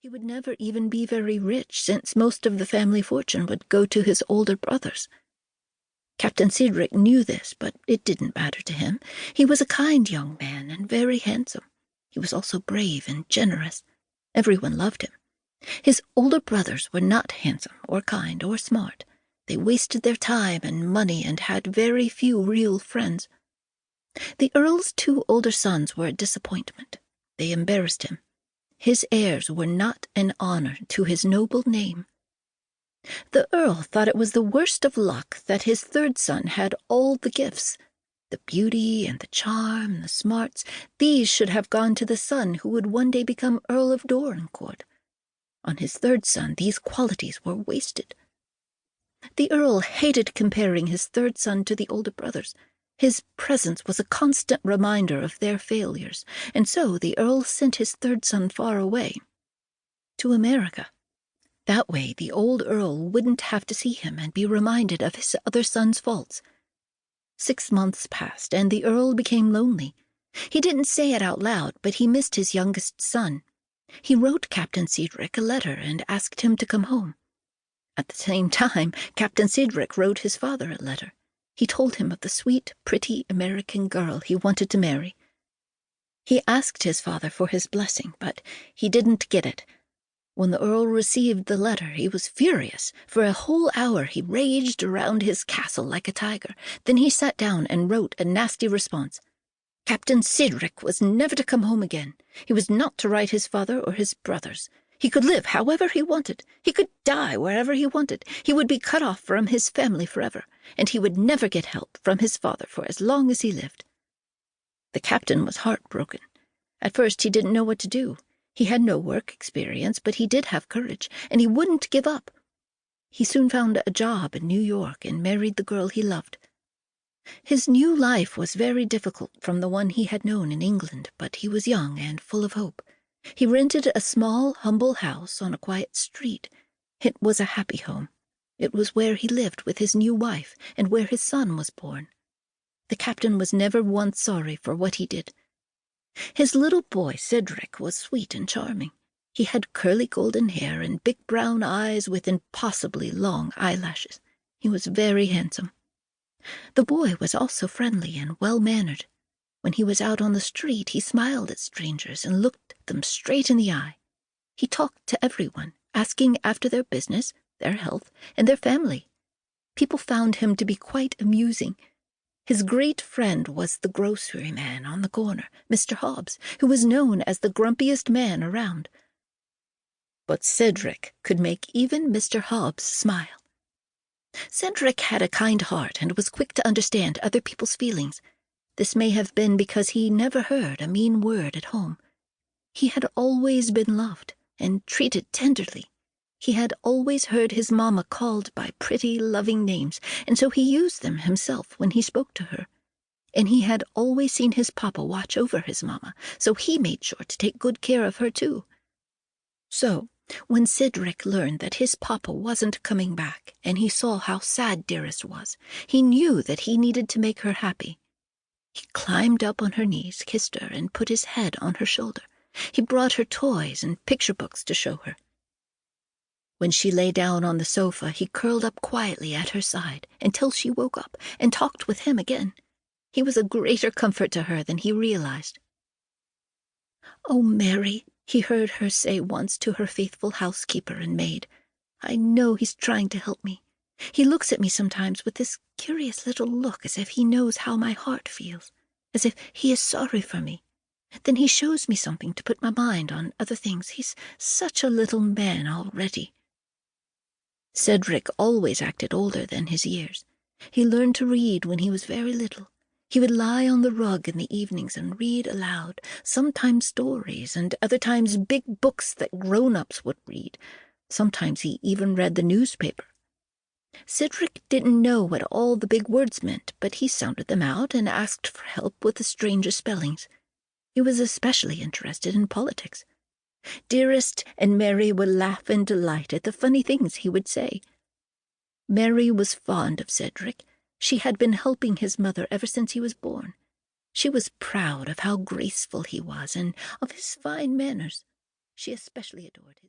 He would never even be very rich, since most of the family fortune would go to his older brothers. Captain Cedric knew this, but it didn't matter to him. He was a kind young man and very handsome. He was also brave and generous. Everyone loved him. His older brothers were not handsome or kind or smart. They wasted their time and money and had very few real friends. The Earl's 2 older sons were a disappointment. They embarrassed him. His heirs were not an honor to his noble name. The Earl thought it was the worst of luck that his 3rd son had all the gifts. The beauty and the charm, the smarts, these should have gone to the son who would one day become Earl of Dorincourt. On his 3rd son, these qualities were wasted. The Earl hated comparing his 3rd son to the older brothers. His presence was a constant reminder of their failures, and so the Earl sent his 3rd son far away, to America. That way the old Earl wouldn't have to see him and be reminded of his other son's faults. 6 months passed, and the Earl became lonely. He didn't say it out loud, but he missed his youngest son. He wrote Captain Cedric a letter and asked him to come home. At the same time, Captain Cedric wrote his father a letter. He told him of the sweet, pretty American girl he wanted to marry. He asked his father for his blessing, but he didn't get it. When the Earl received the letter, he was furious. For a whole hour he raged around his castle like a tiger. Then he sat down and wrote a nasty response. Captain Cedric was never to come home again. He was not to write his father or his brothers. He could live however he wanted. He could die wherever he wanted. He would be cut off from his family forever, and he would never get help from his father for as long as he lived. The captain was heartbroken. At first he didn't know what to do. He had no work experience, but he did have courage, and he wouldn't give up. He soon found a job in New York and married the girl he loved. His new life was very difficult from the one he had known in England, but he was young and full of hope. He rented a small, humble house on a quiet street. It was a happy home. It was where he lived with his new wife and where his son was born. The captain was never once sorry for what he did. His little boy, Cedric, was sweet and charming. He had curly golden hair and big brown eyes with impossibly long eyelashes. He was very handsome. The boy was also friendly and well-mannered. When he was out on the street, he smiled at strangers and looked them straight in the eye. He talked to everyone, asking after their business, their health, and their family. People found him to be quite amusing. His great friend was the grocery man on the corner, Mr. Hobbs, who was known as the grumpiest man around. But Cedric could make even Mr. Hobbs smile. Cedric had a kind heart and was quick to understand other people's feelings. This may have been because he never heard a mean word at home. He had always been loved and treated tenderly. He had always heard his mamma called by pretty, loving names, and so he used them himself when he spoke to her. And he had always seen his papa watch over his mamma, so he made sure to take good care of her too. So, when Cedric learned that his papa wasn't coming back, and he saw how sad Dearest was, he knew that he needed to make her happy. He climbed up on her knees, kissed her, and put his head on her shoulder. He brought her toys and picture books to show her. When she lay down on the sofa, he curled up quietly at her side until she woke up and talked with him again. He was a greater comfort to her than he realized. "Oh, Mary," he heard her say once to her faithful housekeeper and maid, "I know he's trying to help me. He looks at me sometimes with this curious little look as if he knows how my heart feels, as if he is sorry for me. Then he shows me something to put my mind on other things. He's such a little man already." Cedric always acted older than his years. He learned to read when he was very little. He would lie on the rug in the evenings and read aloud, sometimes stories and other times big books that grown-ups would read. Sometimes he even read the newspaper. Cedric didn't know what all the big words meant, but he sounded them out and asked for help with the strangest spellings. He was especially interested in politics. Dearest and Mary would laugh in delight at the funny things he would say. Mary was fond of Cedric. She had been helping his mother ever since he was born. She was proud of how graceful he was and of his fine manners. She especially adored his